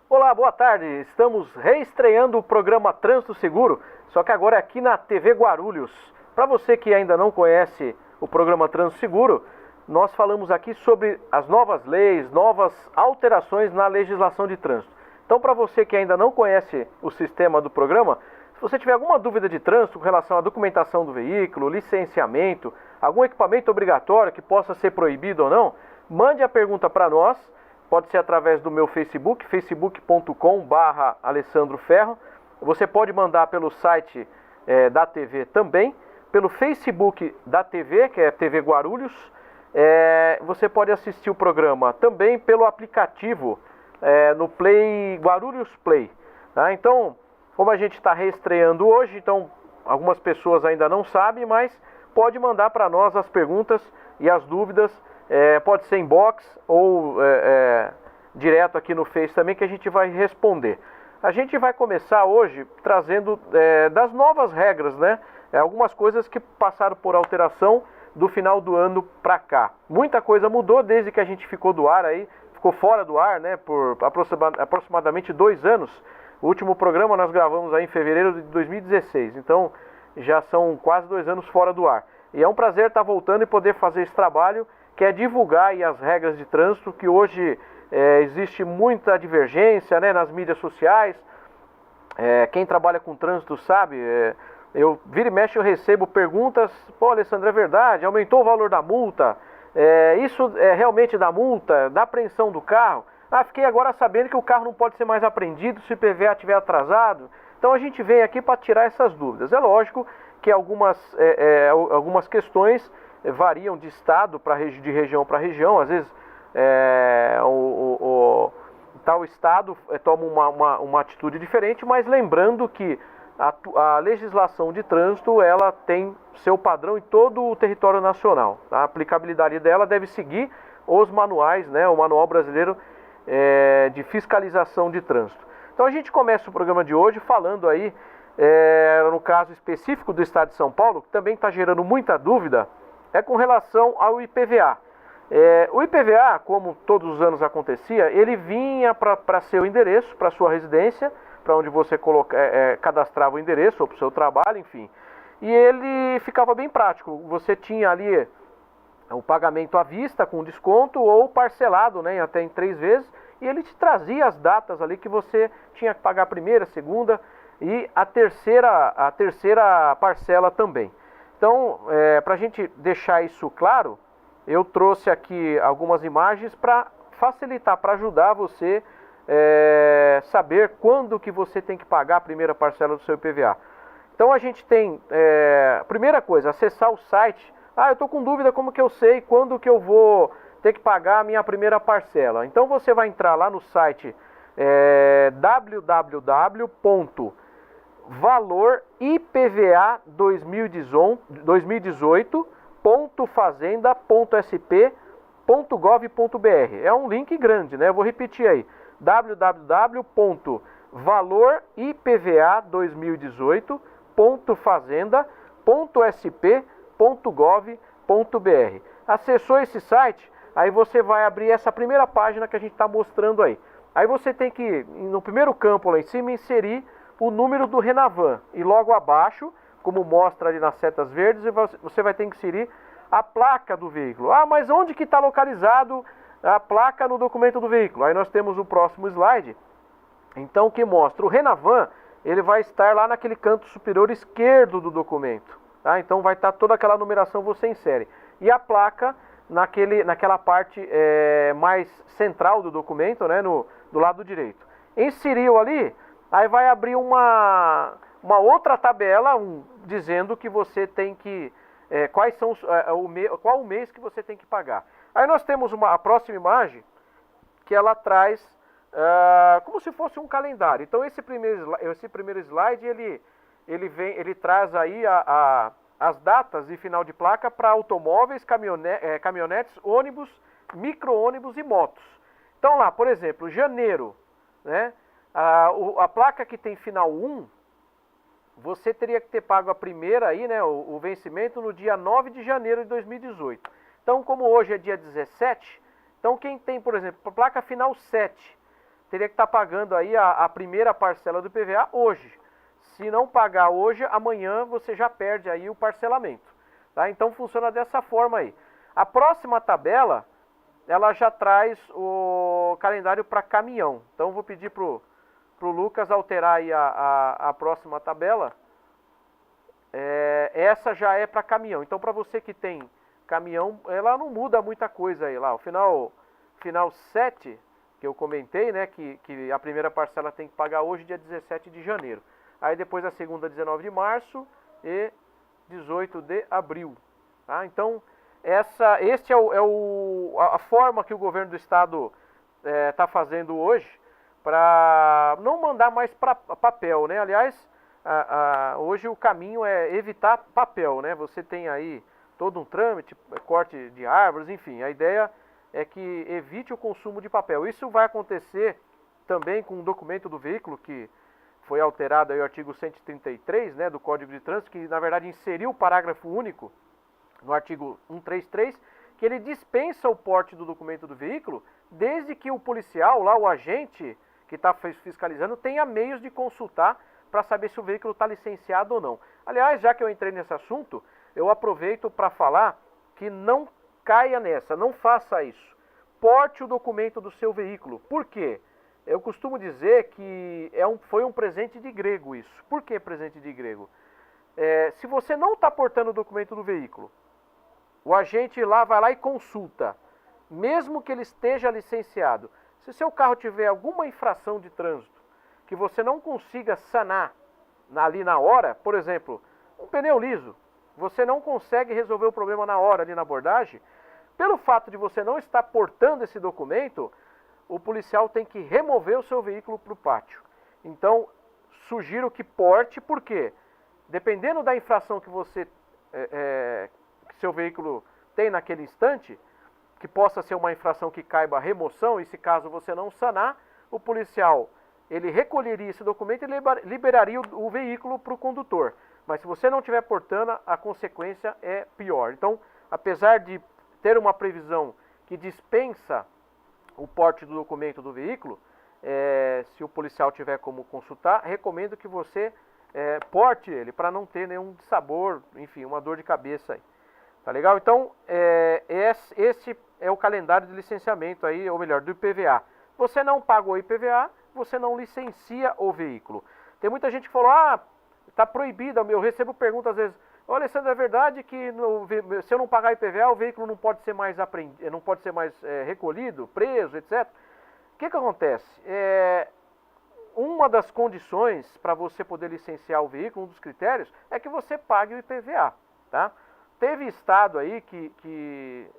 Olá, boa tarde. Estamos reestreando o programa Trânsito Seguro, só que agora é aqui na TV Guarulhos. Para você que ainda não conhece o programa Trânsito Seguro, nós falamos aqui sobre as novas leis, novas alterações na legislação de trânsito. Então, para você que ainda não conhece o sistema do programa, se você tiver alguma dúvida de trânsito com relação à documentação do veículo, licenciamento, algum equipamento obrigatório que possa ser proibido ou não, mande a pergunta para nós. Pode ser através do meu Facebook, facebook.com/Alessandro Ferro. Você pode mandar pelo site da TV também, pelo Facebook da TV, que é TV Guarulhos. Você pode assistir o programa também pelo aplicativo no Play, Guarulhos Play. Tá? Então, como a gente está reestreando hoje, então algumas pessoas ainda não sabem, mas pode mandar para nós as perguntas e as dúvidas. Pode ser inbox ou direto aqui no Face também, que a gente vai responder. A gente vai começar hoje trazendo das novas regras, né? Algumas coisas que passaram por alteração do final do ano para cá. Muita coisa mudou desde que a gente ficou do ar aí, ficou fora do ar, né? Por aproximadamente 2 anos. O último programa nós gravamos aí em fevereiro de 2016, então já são quase 2 anos fora do ar. E é um prazer estar voltando e poder fazer esse trabalho, que é divulgar aí as regras de trânsito, que hoje existe muita divergência, né, nas mídias sociais. Quem trabalha com trânsito sabe, eu vira e mexe eu recebo perguntas: pô, Alessandro, é verdade, aumentou o valor da multa, isso é realmente da multa, da apreensão do carro? Fiquei agora sabendo que o carro não pode ser mais apreendido se o IPVA estiver atrasado. Então a gente vem aqui para tirar essas dúvidas. É lógico que algumas questões variam de estado de região para região. Às vezes tal estado toma uma atitude diferente, mas lembrando que a legislação de trânsito ela tem seu padrão em todo o território nacional. A aplicabilidade dela deve seguir os manuais, né, o Manual Brasileiro de Fiscalização de Trânsito. Então a gente começa o programa de hoje falando aí, no caso específico do estado de São Paulo, que também está gerando muita dúvida, com relação ao IPVA. O IPVA, como todos os anos acontecia, ele vinha para seu endereço, para sua residência, para onde você cadastrava o endereço ou para o seu trabalho, enfim. E ele ficava bem prático. Você tinha ali o pagamento à vista com desconto ou parcelado, né, até em 3 vezes, e ele te trazia as datas ali que você tinha que pagar a primeira, a segunda e a terceira parcela também. Então, para a gente deixar isso claro, eu trouxe aqui algumas imagens para facilitar, para ajudar você saber quando que você tem que pagar a primeira parcela do seu IPVA. Então a gente tem, primeira coisa, acessar o site. Eu estou com dúvida como que eu sei quando que eu vou ter que pagar a minha primeira parcela. Então você vai entrar lá no site www.valoripva2018.fazenda.sp.gov.br. É um link grande, né? Eu vou repetir aí: www.valoripva2018.fazenda.sp.gov.br. Acessou esse site, aí você vai abrir essa primeira página que a gente está mostrando aí. Aí você tem que, no primeiro campo lá em cima, inserir o número do Renavan. E logo abaixo, como mostra ali nas setas verdes, você vai ter que inserir a placa do veículo. Mas onde que está localizado a placa no documento do veículo? Aí nós temos o próximo slide, então, que mostra o Renavan. Ele vai estar lá naquele canto superior esquerdo do documento. Tá? Então vai estar toda aquela numeração, você insere. E a placa naquela parte mais central do documento, né, do lado direito. Inseriu ali, aí vai abrir uma outra tabela dizendo que você tem que qual o mês que você tem que pagar. Aí nós temos a próxima imagem que ela traz como se fosse um calendário. Então esse primeiro slide ele traz aí as datas de final de placa para automóveis, caminhonetes, ônibus, micro-ônibus e motos. Então lá, por exemplo, janeiro, né? A placa que tem final 1, você teria que ter pago a primeira aí, né, o vencimento no dia 9 de janeiro de 2018. Então, como hoje é dia 17, então quem tem, por exemplo, placa final 7, teria que estar pagando aí a primeira parcela do IPVA hoje. Se não pagar hoje, amanhã você já perde aí o parcelamento. Tá? Então funciona dessa forma aí. A próxima tabela, ela já traz o calendário para caminhão. Então vou pedir pro Lucas alterar aí a próxima tabela. Essa já é para caminhão. Então para você que tem caminhão, ela não muda muita coisa aí lá. O final 7, que eu comentei, né, que a primeira parcela tem que pagar hoje, dia 17 de janeiro. Aí depois a segunda, 19 de março e 18 de abril. Tá? Então, este é a forma que o governo do estado está fazendo hoje para não mandar mais para papel, né? Aliás, hoje o caminho é evitar papel, né? Você tem aí todo um trâmite, corte de árvores, enfim. A ideia é que evite o consumo de papel. Isso vai acontecer também com o documento do veículo, que foi alterado aí o artigo 133, né, do Código de Trânsito, que na verdade inseriu o parágrafo único no artigo 133, que ele dispensa o porte do documento do veículo, desde que o policial, lá o agente que está fiscalizando, tenha meios de consultar para saber se o veículo está licenciado ou não. Aliás, já que eu entrei nesse assunto, eu aproveito para falar que não caia nessa, não faça isso. Porte o documento do seu veículo. Por quê? Eu costumo dizer que foi um presente de grego isso. Por que presente de grego? Se você não está portando o documento do veículo, o agente vai lá e consulta, mesmo que ele esteja licenciado. Se seu carro tiver alguma infração de trânsito que você não consiga sanar ali na hora, por exemplo, um pneu liso, você não consegue resolver o problema na hora ali na abordagem, pelo fato de você não estar portando esse documento, o policial tem que remover o seu veículo para o pátio. Então, sugiro que porte, porque dependendo da infração que que seu veículo tem naquele instante, que possa ser uma infração que caiba a remoção, e se caso você não sanar, o policial ele recolheria esse documento e liberaria o veículo para o condutor. Mas se você não estiver portando, a consequência é pior. Então, apesar de ter uma previsão que dispensa o porte do documento do veículo, se o policial tiver como consultar, recomendo que você porte ele, para não ter nenhum dissabor, enfim, uma dor de cabeça aí. Tá legal? Então, esse é o calendário de licenciamento aí, ou melhor, do IPVA. Você não paga o IPVA, você não licencia o veículo. Tem muita gente que falou, está proibido, eu recebo perguntas às vezes, ô Alessandro, é verdade que se eu não pagar IPVA, o veículo não pode ser mais recolhido, preso, etc. O que acontece? Uma das condições para você poder licenciar o veículo, um dos critérios, é que você pague o IPVA, tá? Teve estado aí que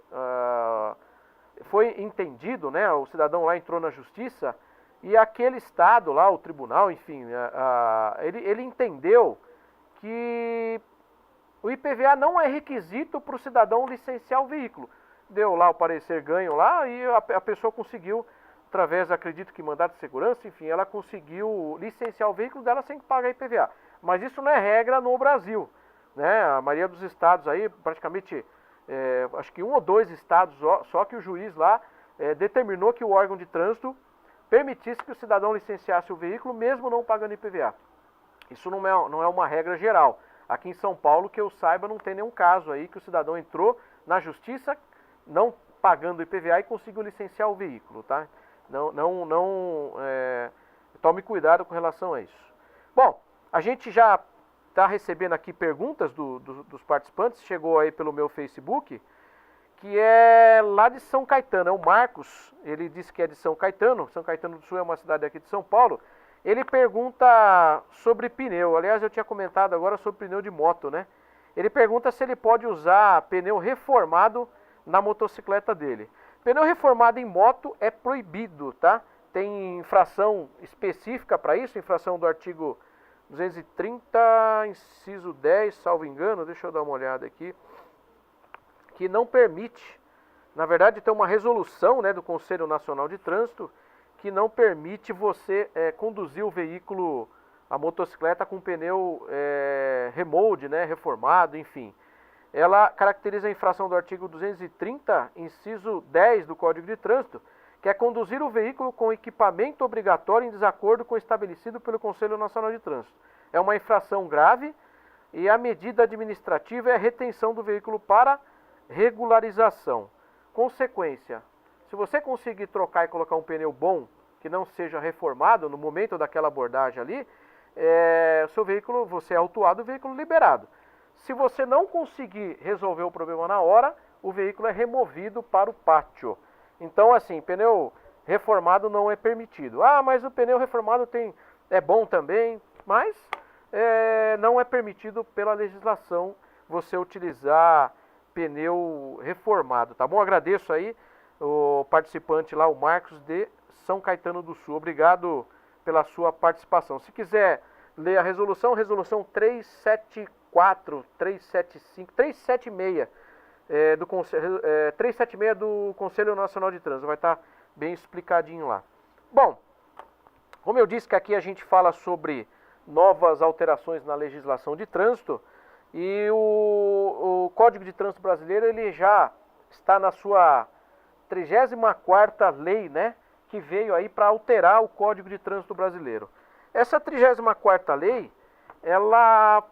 foi entendido, né? O cidadão lá entrou na justiça e aquele estado lá, o tribunal, enfim, ele entendeu que o IPVA não é requisito para o cidadão licenciar o veículo. Deu lá o parecer ganho lá e a pessoa conseguiu, através, acredito que mandato de segurança, enfim, ela conseguiu licenciar o veículo dela sem pagar IPVA. Mas isso não é regra no Brasil, né? A maioria dos estados aí, praticamente, acho que 1 ou 2 estados só que o juiz lá determinou que o órgão de trânsito permitisse que o cidadão licenciasse o veículo mesmo não pagando IPVA. Isso não é uma regra geral. Aqui em São Paulo, que eu saiba, não tem nenhum caso aí que o cidadão entrou na justiça não pagando IPVA e conseguiu licenciar o veículo, tá? Tome cuidado com relação a isso. Bom, a gente já está recebendo aqui perguntas dos participantes, chegou aí pelo meu Facebook, que é lá de São Caetano. É o Marcos, ele disse que é de São Caetano. São Caetano do Sul é uma cidade aqui de São Paulo. Ele pergunta sobre pneu. Aliás, eu tinha comentado agora sobre pneu de moto, né? Ele pergunta se ele pode usar pneu reformado na motocicleta dele. Pneu reformado em moto é proibido, tá? Tem infração específica para isso, infração do artigo 230, inciso 10, salvo engano, deixa eu dar uma olhada aqui, que não permite, na verdade tem uma resolução, né, do Conselho Nacional de Trânsito, que não permite você conduzir o veículo, a motocicleta com pneu remold, né, reformado, enfim. Ela caracteriza a infração do artigo 230, inciso 10 do Código de Trânsito, que é conduzir o veículo com equipamento obrigatório em desacordo com o estabelecido pelo Conselho Nacional de Trânsito. É uma infração grave e a medida administrativa é a retenção do veículo para regularização. Consequência, se você conseguir trocar e colocar um pneu bom, que não seja reformado no momento daquela abordagem ali, o seu veículo, você é autuado, o veículo liberado. Se você não conseguir resolver o problema na hora, o veículo é removido para o pátio. Então, assim, pneu reformado não é permitido. Ah, mas o pneu reformado é bom também, mas não é permitido pela legislação você utilizar pneu reformado, tá bom? Agradeço aí o participante lá, o Marcos de São Caetano do Sul. Obrigado pela sua participação. Se quiser ler a resolução 374, 375, 376 376 do Conselho Nacional de Trânsito, vai estar bem explicadinho lá. Bom, como eu disse que aqui a gente fala sobre novas alterações na legislação de trânsito, e o Código de Trânsito Brasileiro ele já está na sua 34ª lei, né, que veio aí para alterar o Código de Trânsito Brasileiro. Essa 34ª lei, ela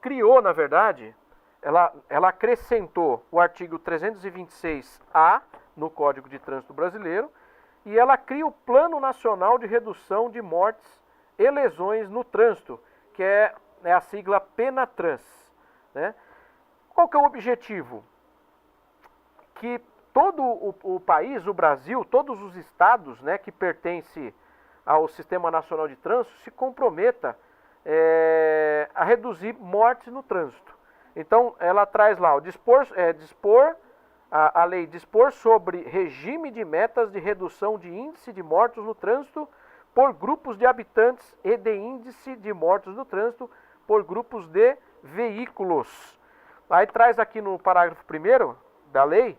criou, na verdade, ela acrescentou o artigo 326A no Código de Trânsito Brasileiro e ela cria o Plano Nacional de Redução de Mortes e Lesões no Trânsito, que é a sigla PENATRANS, né? Qual que é o objetivo? Que todo o país, o Brasil, todos os estados, né, que pertencem ao Sistema Nacional de Trânsito se comprometa a reduzir mortes no trânsito. Então, ela traz lá a lei dispor sobre regime de metas de redução de índice de mortos no trânsito por grupos de habitantes e de índice de mortos no trânsito por grupos de veículos. Aí traz aqui no parágrafo 1º da lei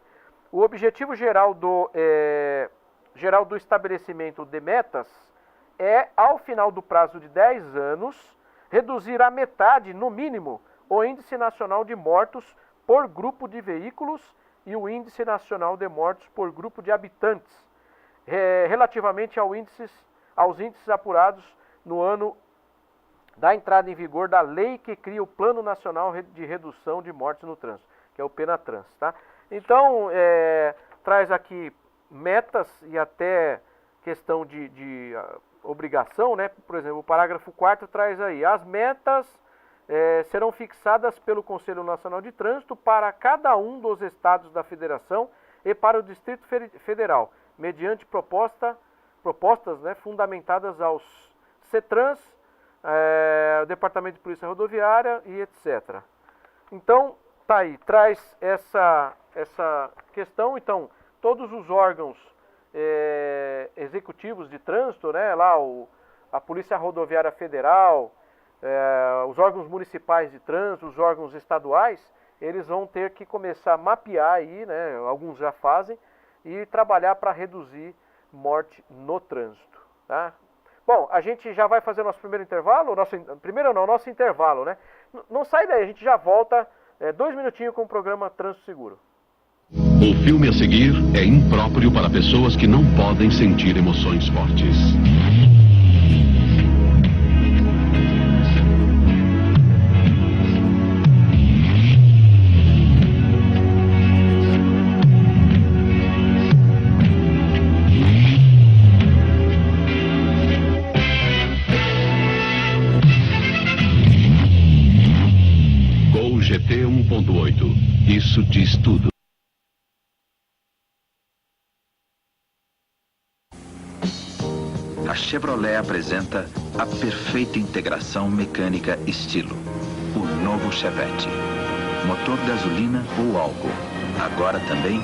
o objetivo geral do estabelecimento de metas é, ao final do prazo de 10 anos, reduzir à metade, no mínimo, o Índice Nacional de Mortos por grupo de veículos e o Índice Nacional de Mortos por grupo de habitantes, relativamente aos índices apurados no ano da entrada em vigor da lei que cria o Plano Nacional de Redução de Mortes no Trânsito, que é o PENATRANS, tá? Então, traz aqui metas e até questão de obrigação, né? Por exemplo, o parágrafo 4º traz aí, as metas serão fixadas pelo Conselho Nacional de Trânsito para cada um dos estados da federação e para o Distrito Federal, mediante propostas, né, fundamentadas aos CETRANS, Departamento de Polícia Rodoviária e etc. Então, tá aí, traz essa questão. Então, todos os órgãos executivos de trânsito, né, lá a Polícia Rodoviária Federal, os órgãos municipais de trânsito, os órgãos estaduais, eles vão ter que começar a mapear aí, né, alguns já fazem, e trabalhar para reduzir morte no trânsito, tá? Bom, a gente já vai fazer nosso primeiro intervalo, nosso intervalo, né? Não sai daí, a gente já volta 2 minutinhos com o programa Trânsito Seguro. O filme a seguir é impróprio para pessoas que não podem sentir emoções fortes. GT 1.8. Isso diz tudo. Chevrolet apresenta a perfeita integração mecânica estilo. O novo Chevette. Motor gasolina ou álcool. Agora também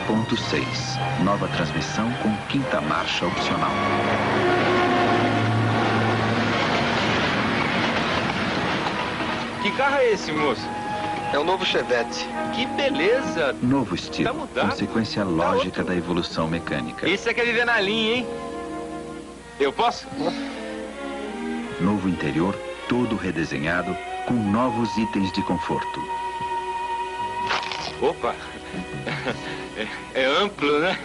1.6. Nova transmissão com quinta marcha opcional. Que carro é esse, moço? É o novo Chevette. Que beleza! Novo estilo. Tá mudado. Consequência lógica da evolução mecânica. Isso é que é viver na linha, hein? Eu posso? Novo interior, todo redesenhado, com novos itens de conforto. Opa! É amplo, né?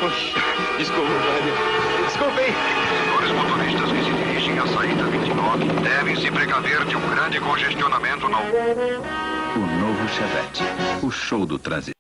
Puxa, desculpa, desculpem. Senhores motoristas que se dirigem à saída 29 devem se precaver de um grande congestionamento no... O novo Chevette. O show do trânsito.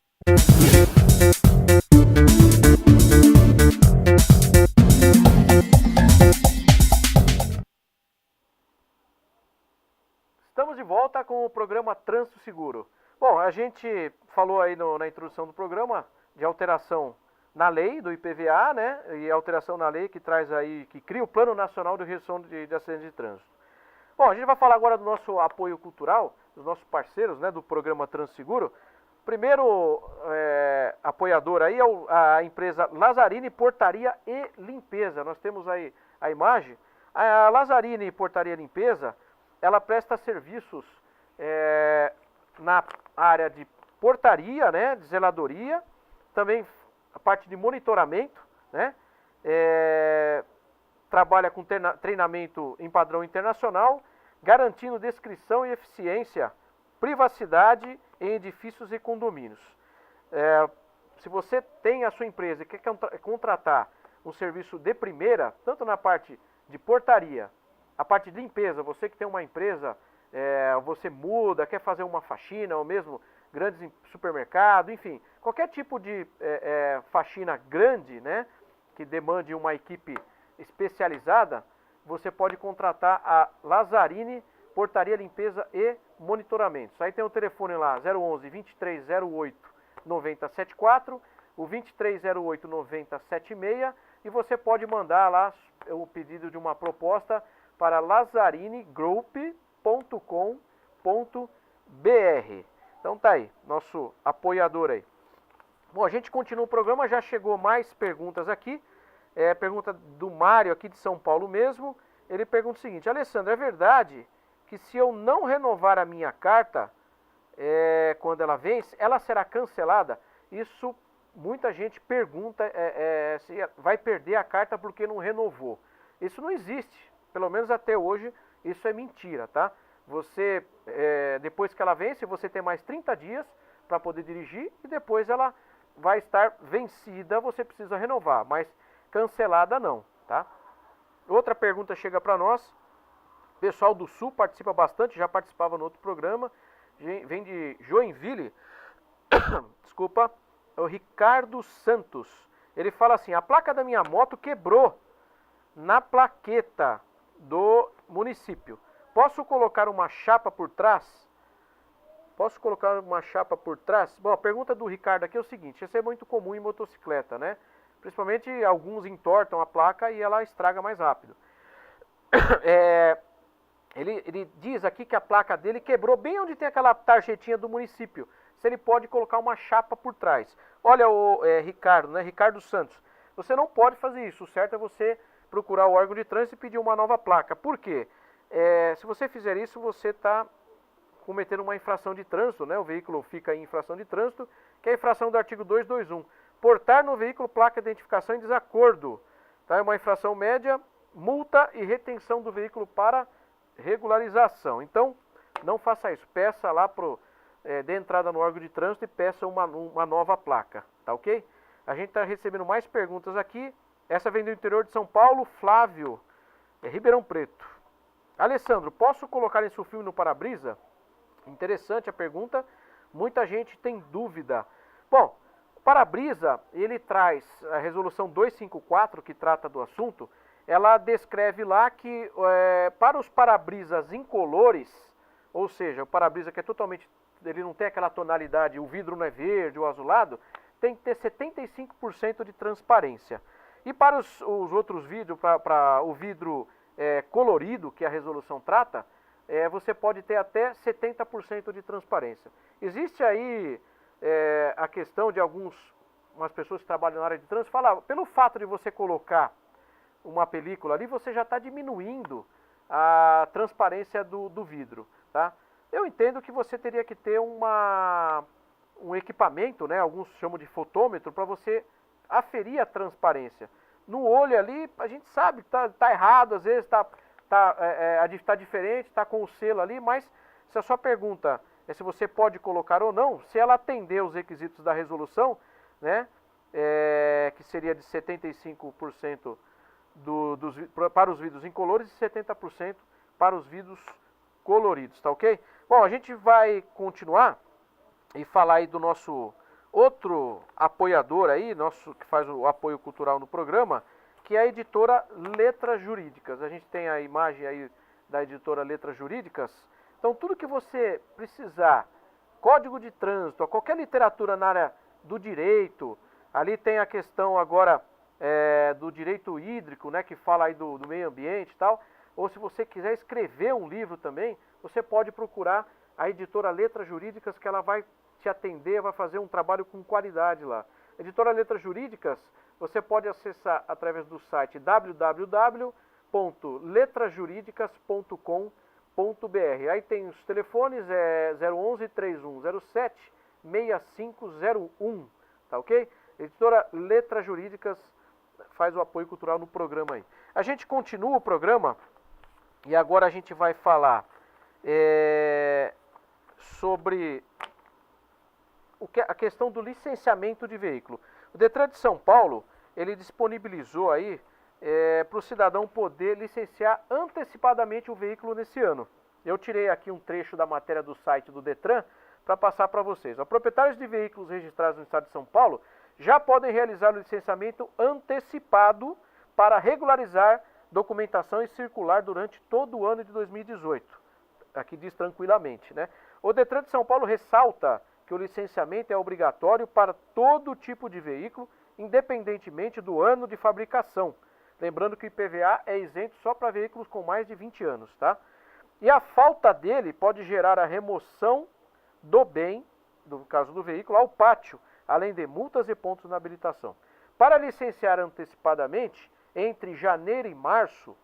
Estamos de volta com o programa Trânsito Seguro. Bom, a gente falou aí na introdução do programa de alteração na lei do IPVA, né? E alteração na lei que traz aí, que cria o Plano Nacional de Redução de Acidentes de Trânsito. Bom, a gente vai falar agora do nosso apoio cultural, dos nossos parceiros, né, do programa Trânsito Seguro. Primeiro apoiador aí é a empresa Lazzarini Portaria e Limpeza. Nós temos aí a imagem. A Lazzarini Portaria e Limpeza, ela presta serviços na área de portaria, né, de zeladoria, também a parte de monitoramento, né, trabalha com treinamento em padrão internacional, garantindo descrição e eficiência, privacidade em edifícios e condomínios. Se você tem a sua empresa e quer contratar um serviço de primeira, tanto na parte de portaria, a parte de limpeza, você que tem uma empresa, você muda, quer fazer uma faxina, ou mesmo grandes supermercados, enfim, qualquer tipo de faxina grande, né, que demande uma equipe especializada, você pode contratar a Lazzarini Portaria, Limpeza e Monitoramentos. Aí tem o telefone lá, 011 2308 9074, o 2308 9076, e você pode mandar lá o pedido de uma proposta para lazzarinigroup.com.br. Então tá aí, nosso apoiador aí. Bom, a gente continua o programa, já chegou mais perguntas aqui. Pergunta do Mário aqui de São Paulo mesmo. Ele pergunta o seguinte: Alessandro, é verdade que se eu não renovar a minha carta quando ela vence, ela será cancelada? Isso muita gente pergunta se vai perder a carta porque não renovou. Isso não existe, pelo menos até hoje isso é mentira, tá? Você, depois que ela vence, você tem mais 30 dias para poder dirigir e depois ela vai estar vencida, você precisa renovar, mas cancelada não, tá? Outra pergunta chega para nós. O pessoal do Sul participa bastante, já participava no outro programa, vem de Joinville. Desculpa, é o Ricardo Santos. Ele fala assim: a placa da minha moto quebrou na plaqueta do município. Posso colocar uma chapa por trás? Posso colocar uma chapa por trás? Bom, a pergunta do Ricardo aqui é o seguinte: isso é muito comum em motocicleta, né? Principalmente alguns entortam a placa e ela estraga mais rápido. Ele diz aqui que a placa dele quebrou bem onde tem aquela tarjetinha do município. Se ele pode colocar uma chapa por trás. Olha, o Ricardo, né? Ricardo Santos, você não pode fazer isso. O certo é você procurar o órgão de trânsito e pedir uma nova placa. Por quê? Se você fizer isso, você está cometendo uma infração de trânsito, né? O veículo fica em infração de trânsito, que é a infração do artigo 221. Portar no veículo placa de identificação em desacordo. Tá? É uma infração média, multa e retenção do veículo para regularização. Então, não faça isso. Peça lá dê entrada no órgão de trânsito e peça uma nova placa. Tá ok? A gente está recebendo mais perguntas aqui. Essa vem do interior de São Paulo, Flávio, Ribeirão Preto. Alessandro, posso colocar esse filme no para-brisa? Interessante a pergunta. Muita gente tem dúvida. Bom, o para-brisa, ele traz a resolução 254, que trata do assunto. Ela descreve lá que para os para-brisas incolores, ou seja, o para-brisa que é totalmente, ele não tem aquela tonalidade, o vidro não é verde ou azulado, tem que ter 75% de transparência. E para os outros vidros, para o vidro colorido, que a resolução trata, você pode ter até 70% de transparência. Existe aí a questão de umas pessoas que trabalham na área de trânsito, falam, pelo fato de você colocar uma película ali, você já está diminuindo a transparência do vidro, tá? Eu entendo que você teria que ter um equipamento, né? Alguns chamam de fotômetro, para você aferir a transparência. No olho ali, a gente sabe que tá errado, às vezes tá diferente, tá com o selo ali, mas se a sua pergunta é se você pode colocar ou não, se ela atender os requisitos da resolução, né? Que seria de 75% para os vidros incolores e 70% para os vidros coloridos, tá ok? Bom, a gente vai continuar e falar aí do nosso outro apoiador aí, que faz o apoio cultural no programa, que é a editora Letras Jurídicas. A gente tem a imagem aí da editora Letras Jurídicas. Então, tudo que você precisar, código de trânsito, qualquer literatura na área do direito, ali tem a questão agora do direito hídrico, né, que fala aí do meio ambiente e tal, ou se você quiser escrever um livro também, você pode procurar a editora Letras Jurídicas, que ela vai te atender, vai fazer um trabalho com qualidade lá. Editora Letras Jurídicas, você pode acessar através do site www.letrasjuridicas.com.br. Aí tem os telefones, 011 3107 6501, tá ok? Editora Letras Jurídicas faz o apoio cultural no programa aí. A gente continua o programa e agora a gente vai falar sobre a questão do licenciamento de veículo. O Detran de São Paulo, ele disponibilizou aí para o cidadão poder licenciar antecipadamente o veículo nesse ano. Eu tirei aqui um trecho da matéria do site do Detran para passar para vocês. Os proprietários de veículos registrados no estado de São Paulo já podem realizar o licenciamento antecipado para regularizar documentação e circular durante todo o ano de 2018. Aqui diz tranquilamente, né? O Detran de São Paulo ressalta que o licenciamento é obrigatório para todo tipo de veículo, independentemente do ano de fabricação. Lembrando que o IPVA é isento só para veículos com mais de 20 anos, tá? E a falta dele pode gerar a remoção do bem, no caso do veículo, ao pátio, além de multas e pontos na habilitação. Para licenciar antecipadamente, entre janeiro e março,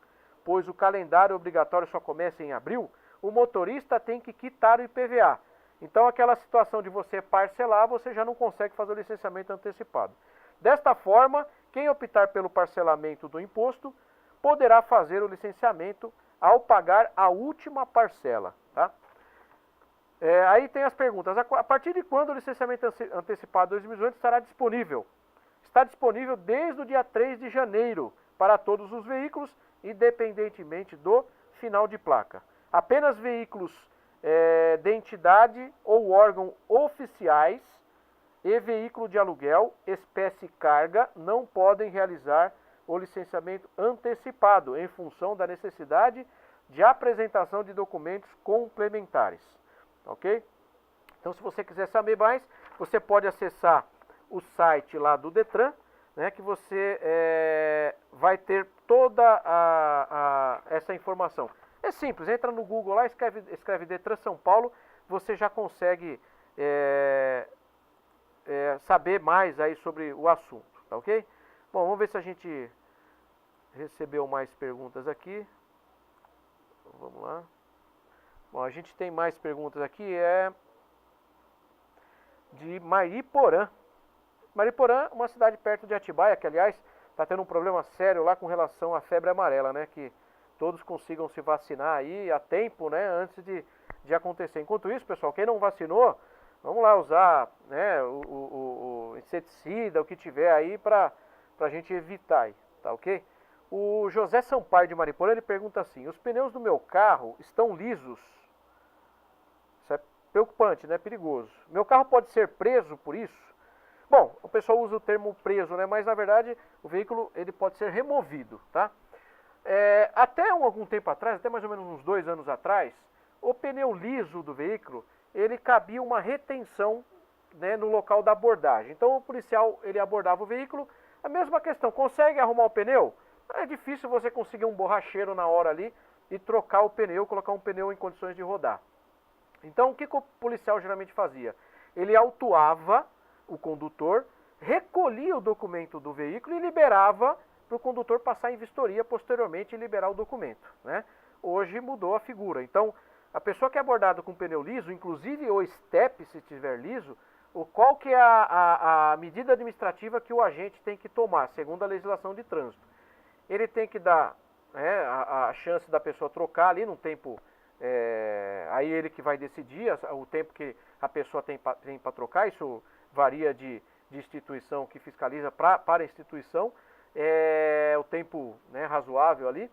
pois o calendário obrigatório só começa em abril, o motorista tem que quitar o IPVA. Então, aquela situação de você parcelar, você já não consegue fazer o licenciamento antecipado. Desta forma, quem optar pelo parcelamento do imposto poderá fazer o licenciamento ao pagar a última parcela, tá? Aí tem as perguntas. A partir de quando o licenciamento antecipado 2018 estará disponível? Está disponível desde o dia 3 de janeiro para todos os veículos, independentemente do final de placa. Apenas veículos de entidade ou órgão oficiais e veículo de aluguel, espécie carga, não podem realizar o licenciamento antecipado em função da necessidade de apresentação de documentos complementares. Ok? Então, se você quiser saber mais, você pode acessar o site lá do Detran, né, que você vai ter toda essa informação. É simples, entra no Google lá, escreve Detran São Paulo, você já consegue saber mais aí sobre o assunto, tá ok? Bom, vamos ver se a gente recebeu mais perguntas aqui. Vamos lá. Bom, a gente tem mais perguntas aqui, de Mariporã. Mariporã, uma cidade perto de Atibaia, que aliás está tendo um problema sério lá com relação à febre amarela, né? Que todos consigam se vacinar aí a tempo, né? Antes de acontecer. Enquanto isso, pessoal, quem não vacinou, vamos lá usar, né, o inseticida, o que tiver aí para a gente evitar aí, tá ok? O José Sampaio de Mariporã, ele pergunta assim: os pneus do meu carro estão lisos? Isso é preocupante, né? Perigoso. Meu carro pode ser preso por isso? Bom, o pessoal usa o termo preso, né? Mas na verdade o veículo ele pode ser removido, tá? Até algum tempo atrás, até mais ou menos uns 2 anos atrás, o pneu liso do veículo, ele cabia uma retenção né, no local da abordagem. Então o policial ele abordava o veículo, a mesma questão, consegue arrumar o pneu? É difícil você conseguir um borracheiro na hora ali e trocar o pneu, colocar um pneu em condições de rodar. Então o que o policial geralmente fazia? Ele autuava o condutor, recolhia o documento do veículo e liberava para o condutor passar em vistoria posteriormente e liberar o documento, né? Hoje mudou a figura. Então, a pessoa que é abordada com pneu liso, inclusive o estepe, se estiver liso, qual que é a medida administrativa que o agente tem que tomar, segundo a legislação de trânsito? Ele tem que dar, né, a chance da pessoa trocar ali num tempo, aí ele que vai decidir o tempo que a pessoa tem para trocar, isso varia de instituição que fiscaliza para a instituição, o tempo, né, razoável ali.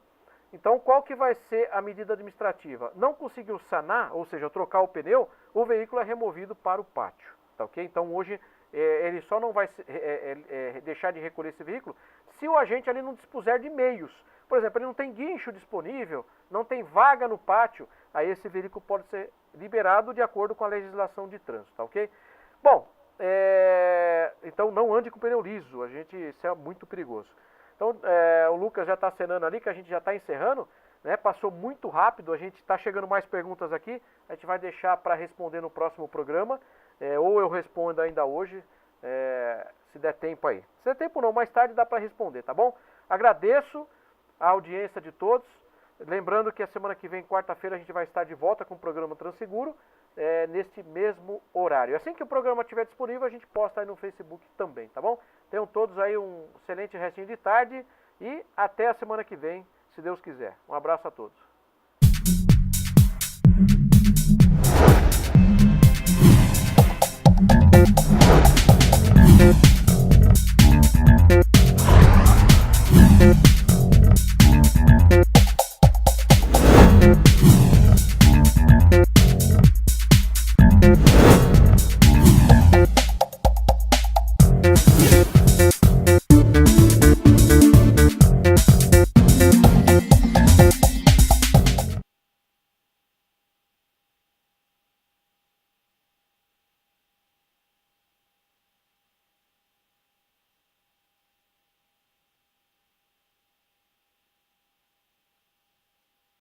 Então, qual que vai ser a medida administrativa? Não conseguiu sanar, ou seja, trocar o pneu, o veículo é removido para o pátio, tá ok? Então, hoje, ele só não vai deixar de recolher esse veículo se o agente ali não dispuser de meios. Por exemplo, ele não tem guincho disponível, não tem vaga no pátio, aí esse veículo pode ser liberado de acordo com a legislação de trânsito, tá ok? Bom, então não ande com pneu liso, isso é muito perigoso. Então, o Lucas já está acenando ali, que a gente já está encerrando, né? Passou muito rápido, a gente está chegando mais perguntas aqui, a gente vai deixar para responder no próximo programa, ou eu respondo ainda hoje, se der tempo aí. Se der tempo não, mais tarde dá para responder, tá bom? Agradeço a audiência de todos, lembrando que a semana que vem, quarta-feira, a gente vai estar de volta com o programa Transeguro, neste mesmo horário. Assim que o programa estiver disponível, a gente posta aí no Facebook também, tá bom? Tenham todos aí um excelente restinho de tarde e até a semana que vem, se Deus quiser. Um abraço a todos.